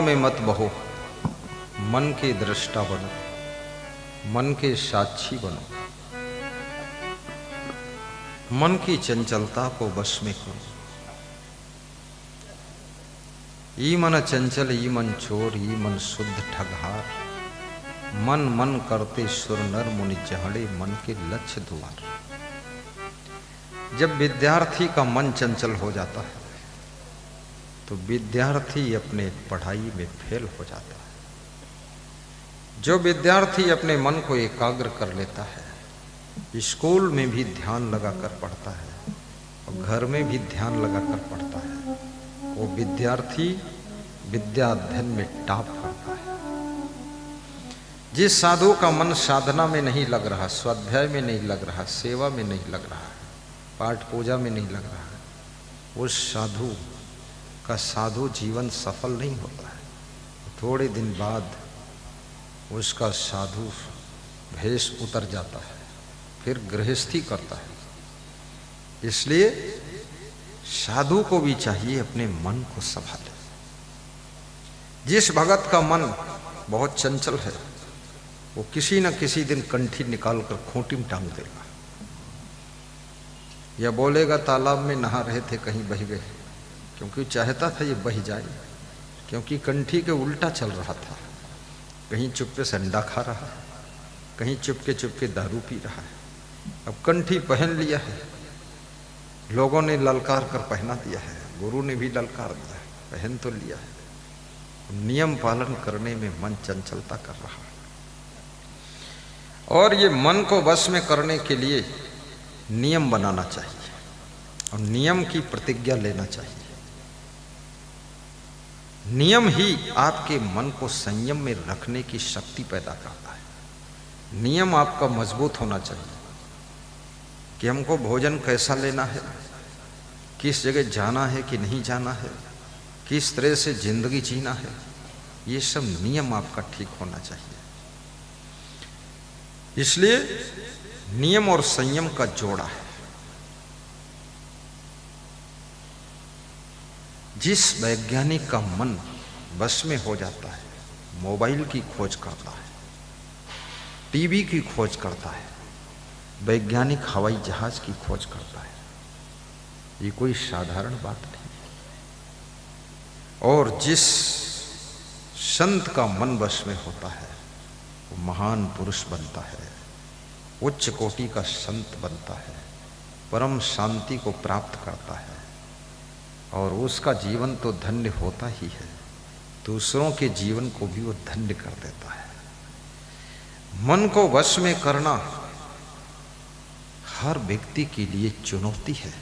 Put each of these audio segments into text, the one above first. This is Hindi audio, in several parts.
में मत बहो, मन के दृष्टा बनो, मन के साक्षी बनो, मन की चंचलता को वश में करो। ई मन चंचल ई मन चोर ई मन शुद्ध ठगहार, मन मन करते सुर नर मुनि जहड़े मन के लक्ष्य द्वार। जब विद्यार्थी का मन चंचल हो जाता है तो विद्यार्थी अपने पढ़ाई में फेल हो जाता है। जो विद्यार्थी अपने मन को एकाग्र कर लेता है, स्कूल में भी ध्यान लगाकर पढ़ता है और घर में भी ध्यान लगाकर पढ़ता है, वो विद्यार्थी विद्या अध्ययन में टॉप करता है। जिस साधु का मन साधना में नहीं लग रहा, स्वाध्याय में नहीं लग रहा, सेवा में नहीं लग रहा, पाठ पूजा में नहीं लग रहा है, उस साधु का साधु जीवन सफल नहीं होता है। थोड़े दिन बाद उसका साधु भेष उतर जाता है, फिर गृहस्थी करता है। इसलिए साधु को भी चाहिए अपने मन को संभाले। जिस भगत का मन बहुत चंचल है वो किसी न किसी दिन कंठी निकालकर खूंटी में टांग देगा, या बोलेगा तालाब में नहा रहे थे कहीं बह गए, क्योंकि चाहता था ये बह जाए, क्योंकि कंठी के उल्टा चल रहा था। कहीं चुपके से अंडा खा रहा है, कहीं चुपके चुपके दारू पी रहा है। अब कंठी पहन लिया है, लोगों ने ललकार कर पहना दिया है, गुरु ने भी ललकार दिया है, पहन तो लिया है। नियम पालन करने में मन चंचलता कर रहा है, और ये मन को वश में करने के लिए नियम बनाना चाहिए और नियम की प्रतिज्ञा लेना चाहिए। नियम ही आपके मन को संयम में रखने की शक्ति पैदा करता है। नियम आपका मजबूत होना चाहिए कि हमको भोजन कैसा लेना है, किस जगह जाना है कि नहीं जाना है, किस तरह से जिंदगी जीना है, ये सब नियम आपका ठीक होना चाहिए। इसलिए नियम और संयम का जोड़ा है। जिस वैज्ञानिक का मन वश में हो जाता है, मोबाइल की खोज करता है, टीवी की खोज करता है, वैज्ञानिक हवाई जहाज की खोज करता है, ये कोई साधारण बात नहीं। और जिस संत का मन वश में होता है वो महान पुरुष बनता है, उच्च कोटि का संत बनता है, परम शांति को प्राप्त करता है, और उसका जीवन तो धन्य होता ही है, दूसरों के जीवन को भी वो धन्य कर देता है। मन को वश में करना हर व्यक्ति के लिए चुनौती है।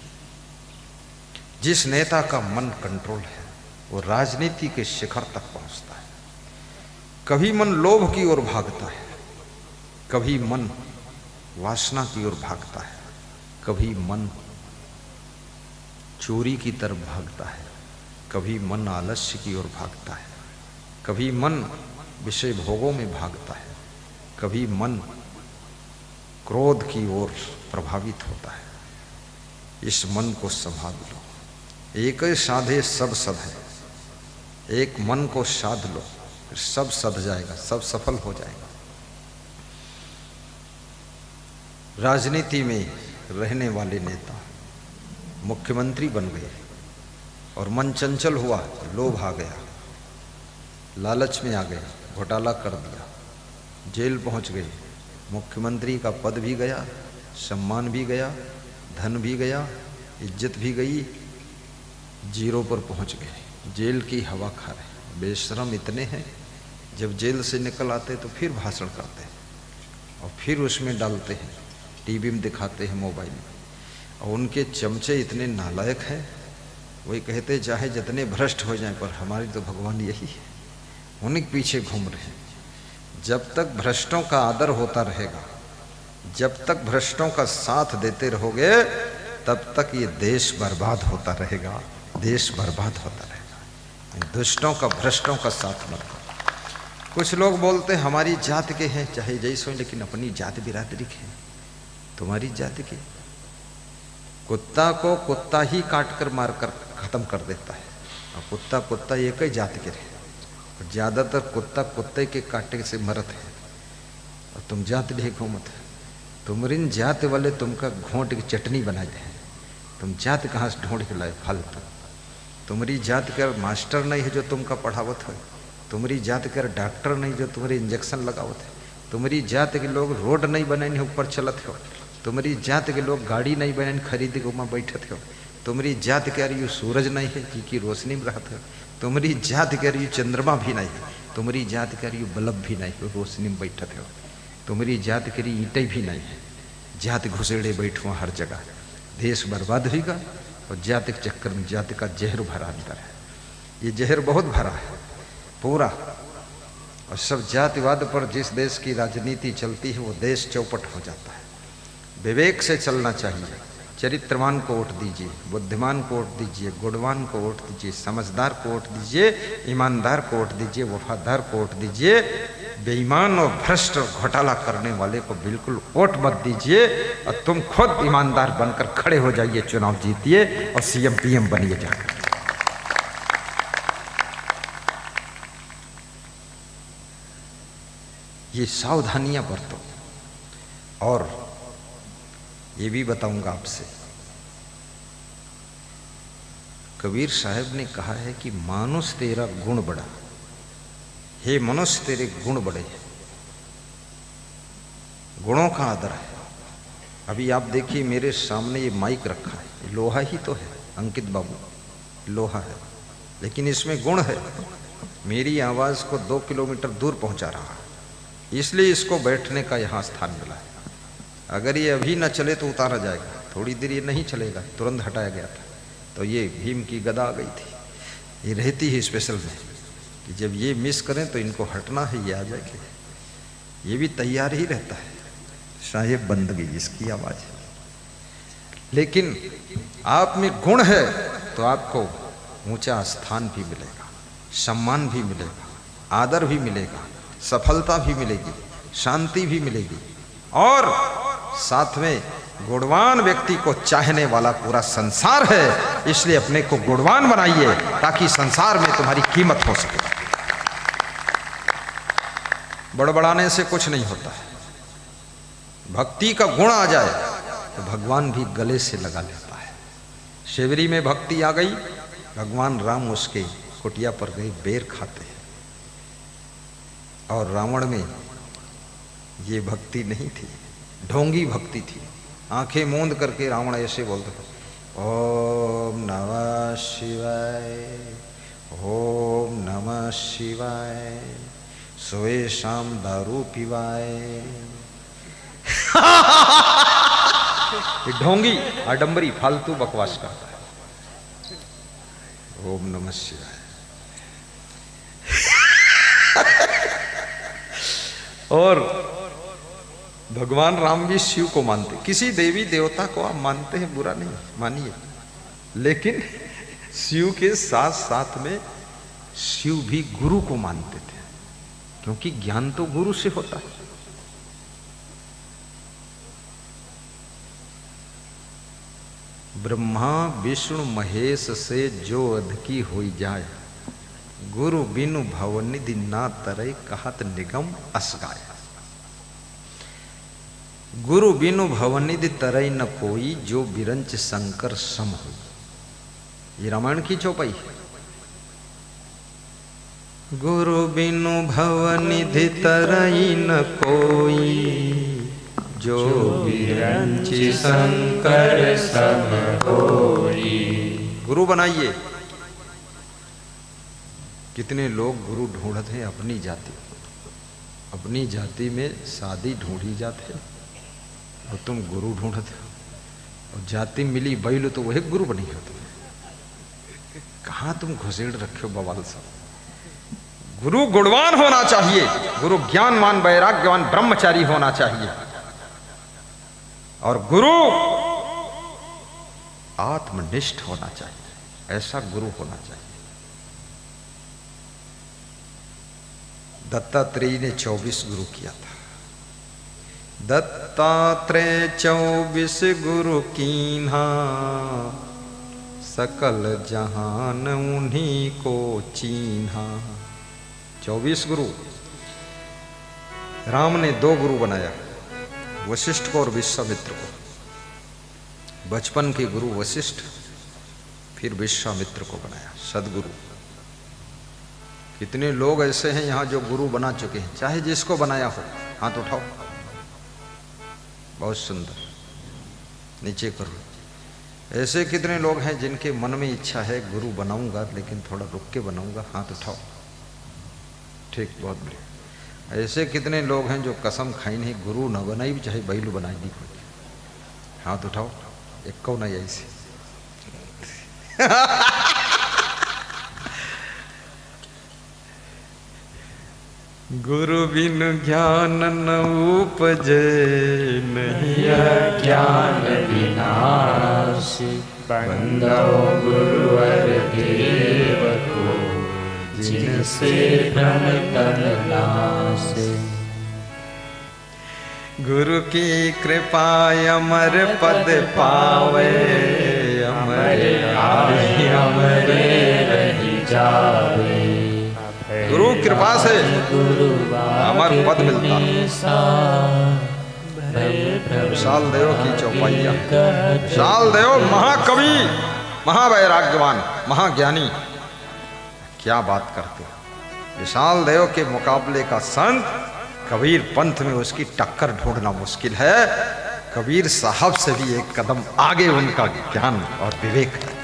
जिस नेता का मन कंट्रोल है वो राजनीति के शिखर तक पहुंचता है। कभी मन लोभ की ओर भागता है, कभी मन वासना की ओर भागता है, कभी मन चोरी की तरफ भागता है, कभी मन आलस्य की ओर भागता है, कभी मन विषय भोगों में भागता है, कभी मन क्रोध की ओर प्रभावित होता है। इस मन को संभाल लो। एक साधे सब सद है, एक मन को साध लो, फिर सब सध जाएगा, सब सफल हो जाएगा। राजनीति में रहने वाले नेता मुख्यमंत्री बन गए और मन चंचल हुआ, लोभ आ गया, लालच में आ गए, घोटाला कर दिया, जेल पहुंच गए, मुख्यमंत्री का पद भी गया, सम्मान भी गया, धन भी गया, इज्जत भी गई, जीरो पर पहुंच गए, जेल की हवा खा रहे। बेशरम इतने हैं, जब जेल से निकल आते तो फिर भाषण करते हैं और फिर उसमें डालते हैं, टीवी में दिखाते हैं, मोबाइल में। और उनके चमचे इतने नालायक हैं, वही कहते चाहे जितने भ्रष्ट हो जाएं पर हमारी तो भगवान यही है, उन्हीं के पीछे घूम रहे हैं। जब तक भ्रष्टों का आदर होता रहेगा, जब तक भ्रष्टों का साथ देते रहोगे, तब तक ये देश बर्बाद होता रहेगा, देश बर्बाद होता रहेगा। दुष्टों का, भ्रष्टों का साथ मत दो। कुछ लोग बोलते हमारी जात के हैं, चाहे जैसे हो, लेकिन अपनी जात बिरादरी के हैं। तुम्हारी जाति के कुत्ता को कुत्ता ही काट कर मार कर खत्म कर देता है, और कुत्ता कुत्ता एक ही जाति के रहे। और ज्यादातर कुत्ता कुत्ते के काटे से मरत है, और तुम जात देखो मत। तुमरिन जात वाले तुमका घोंट की चटनी बनाए हैं, तुम जात कहाँ से ढूंढ के लाए फालतू। तुम्हारी जात का मास्टर नहीं है जो तुमका पढ़ावत है, तुम्हारी जात का डॉक्टर नहीं जो तुम्हारे इंजेक्शन लगावत है, तुम्हारी जात के लोग रोड नहीं बने ऊपर चलत हो, तुम्हारी जात के लोग गाड़ी नहीं बने खरीद के वहाँ बैठत हो, तुम्हारी जात के अरे सूरज नहीं है कि रोशनी में रहते हो, तुम्हारी जात के अरे चंद्रमा भी नहीं है, तुम्हारी जात के अरे बल्ब भी नहीं है रोशनी में बैठत हो, तुम्हारी जात के ईंटें भी नहीं है, जात घुसेड़े बैठो हर जगह, देश बर्बाद होगा। और जाति के चक्कर में जाति का जहर भरा अंदर है, ये जहर बहुत भरा है पूरा। और सब जातिवाद पर जिस देश की राजनीति चलती है वो देश चौपट हो जाता है। विवेक से चलना चाहिए, चरित्रवान को वोट दीजिए, बुद्धिमान को वोट दीजिए, गुणवान को वोट दीजिए, समझदार को वोट दीजिए, ईमानदार को वोट दीजिए, वफादार को वोट दीजिए, बेईमान और भ्रष्ट और घोटाला करने वाले को बिल्कुल वोट मत दीजिए। और तुम खुद ईमानदार बनकर खड़े हो जाइए, चुनाव जीतिए और सीएम पीएम बनिए जाकर। ये सावधानियां बरतो। और ये भी बताऊंगा आपसे, कबीर साहब ने कहा है कि मानुष तेरा गुण बड़ा, हे मनुष्य तेरे गुण बड़े हैं, गुणों का आदर है। अभी आप देखिए मेरे सामने ये माइक रखा है, लोहा ही तो है अंकित बाबू, लोहा है, लेकिन इसमें गुण है, मेरी आवाज को 2 किलोमीटर दूर पहुंचा रहा है, इसलिए इसको बैठने का यहाँ स्थान मिला है। अगर ये अभी न चले तो उतारा जाएगा, थोड़ी देर ये नहीं चलेगा, तुरंत हटाया गया था। तो ये भीम की गदा आ गई थी, ये रहती है स्पेशल में कि जब ये मिस करें तो इनको हटना है, ये आ जाएगी, ये भी तैयार ही रहता है। साहेब बंद गई इसकी आवाज। लेकिन आप में गुण है तो आपको ऊंचा स्थान भी मिलेगा, सम्मान भी मिलेगा, आदर भी मिलेगा, सफलता भी मिलेगी, शांति भी मिलेगी, और साथ में गुणवान व्यक्ति को चाहने वाला पूरा संसार है। इसलिए अपने को गुणवान बनाइए ताकि संसार में तुम्हारी कीमत हो सके। बड़बड़ाने से कुछ नहीं होता है, भक्ति का गुण आ जाए तो भगवान भी गले से लगा लेता है। शिवरी में भक्ति आ गई, भगवान राम उसके कुटिया पर गए बेर खाते हैं, और रावण में ये भक्ति नहीं थी, ढोंगी भक्ति थी। आंखें मूंद करके रावण ऐसे बोलते थे, ओम नमः शिवाय, ओम नमः शिवाय, सोए शाम दारू पिवाए। ढोंगी आडंबरी फालतू बकवास करता है। ओम नमः शिवाय। और भगवान राम भी शिव को मानते, किसी देवी देवता को आप मानते हैं बुरा नहीं मानिए, लेकिन शिव के साथ साथ में शिव भी गुरु को मानते थे, क्योंकि ज्ञान तो गुरु से होता है। ब्रह्मा विष्णु महेश से जो अधकी होई जाए, गुरु बिनु भवनिधि ना तरय कहत निगम असगाय। गुरु बिनु भवनिधि तरय न कोई, जो बिरंच शंकर सम हो। ये रामायण की चौपाई है। गुरु बिनु भवनिधि तरय न कोई, जो बिरंच शंकर सम होई। गुरु बनाइए। कितने लोग गुरु ढूंढते हैं अपनी जाति, अपनी जाति में शादी ढूंढी जाते हैं और तुम गुरु ढूंढते हो, और जाति मिली बैल तो वही गुरु बनी हो। तुम कहाँ तुम घुसेड़ रखे हो बवाल सब। गुरु गुणवान होना चाहिए, गुरु ज्ञानवान वैराग्यवान ब्रह्मचारी होना चाहिए, और गुरु आत्मनिष्ठ होना चाहिए, ऐसा गुरु होना चाहिए। दत्तात्रेय ने 24 गुरु किया था। दत्तात्रेय 24 गुरु कीन्हा, सकल जहान उन्हीं को चीन्हा। 24 गुरु। राम ने 2 गुरु बनाया, वशिष्ठ को और विश्वामित्र को। बचपन के गुरु वशिष्ठ, फिर विश्वामित्र को बनाया सदगुरु। कितने लोग ऐसे हैं यहाँ जो गुरु बना चुके हैं, चाहे जिसको बनाया हो। हाथ उठाओ, बहुत सुंदर, नीचे करो। ऐसे कितने लोग हैं जिनके मन में इच्छा है गुरु बनाऊंगा, लेकिन थोड़ा रुक के बनाऊंगा। हाथ उठाओ, ठीक, बहुत बढ़िया। ऐसे कितने लोग हैं जो कसम खाई नहीं गुरु न बनाई, चाहे बैल बनाई दी। हाथ उठाओ, एक को नहीं ऐसे। गुरु बिन ज्ञान न उपजे, नहीं ज्ञान विनाशी। बंदो गुरुवर देव को, जिनसे भ्रम तन नासे। गुरु की कृपा अमर पद पावे, अमर आए अमरे रही जावे। गुरु कृपा से अमर पद मिलता। विशाल देव की चौपाइया, विशाल देव महाकवि, महावैराग्यवान, महाज्ञानी, क्या बात करते। विशाल देव के मुकाबले का संत कबीर पंथ में उसकी टक्कर ढूंढना मुश्किल है। कबीर साहब से भी एक कदम आगे उनका ज्ञान और विवेक है।